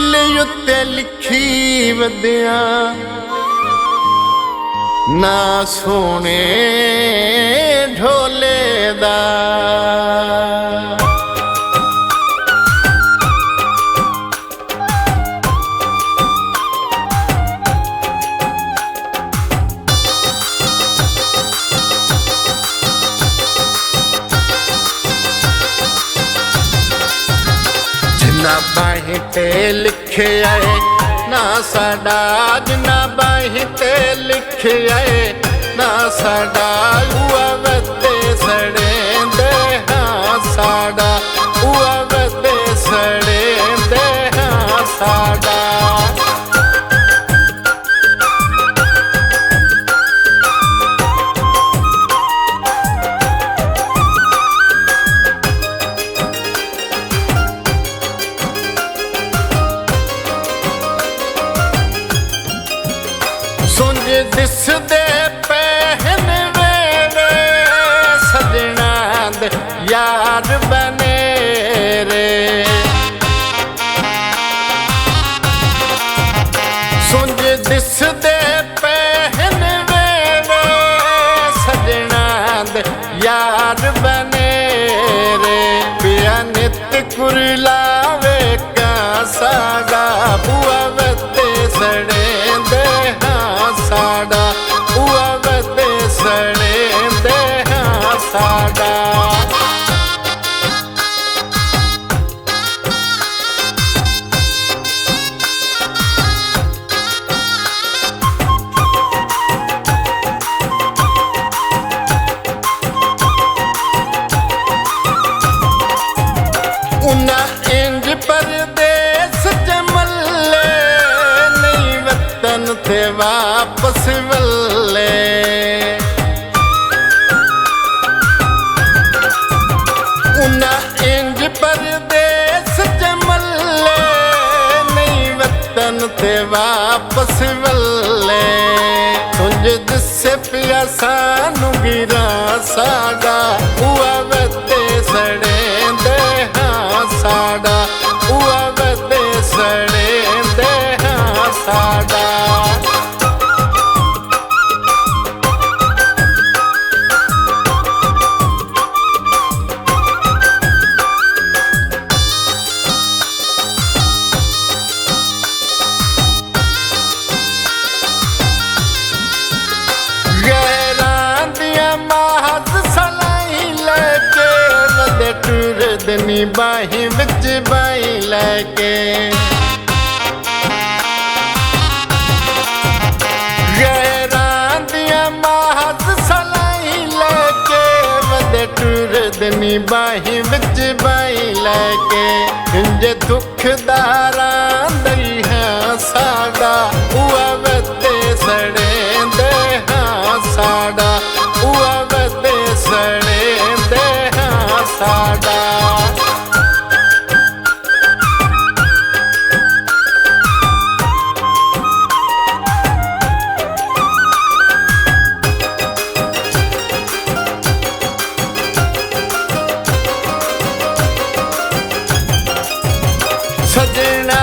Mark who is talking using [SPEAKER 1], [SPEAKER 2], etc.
[SPEAKER 1] दिल उत्ते लिखी वदिया ना सोने ढोले दा। जिन्ना बाहीं ते लिखे आए ना साडा, जिन्ना बाहीं ते लिखे आए ना साडा, उआ वदे सड़ेंदे हाँ साडा, उआ वदे सड़ेंदे हाँ साडा। सुंज दिसदे पहनवे वे सजना दे यार बने रे। सुंज दिसदे पहनवे वे सजना दे यार बने रे। पिया नित कुरलावे का सागा, बुआ वते सड़ेंदे साडा, उआ वदे सड़ेंदे हाँ साडा। उन्ना इंज परदेस जमले नहीं वतन थे वापस वल्ले। उन्ना इंज परदेस जमले नहीं वतन थे वापस वल्ले। सुंज दिसे पिया सानू गिरा साडा, उआ वदे सड़ेंदे हाँ साडा, उआ वदे सड़ेंदे हाँ साडा। टुरदनी बाहीं विच बाई लैके गैरां दियां महज सलाई लैके वदे टुरदनी बाहीं विच बाई लैके। इंजे दुखदारां दई हाँ साडा, उआ वदे सड़ेंदे हाँ साडा, उआ वदे सड़ेंदे हाँ साडा। सजना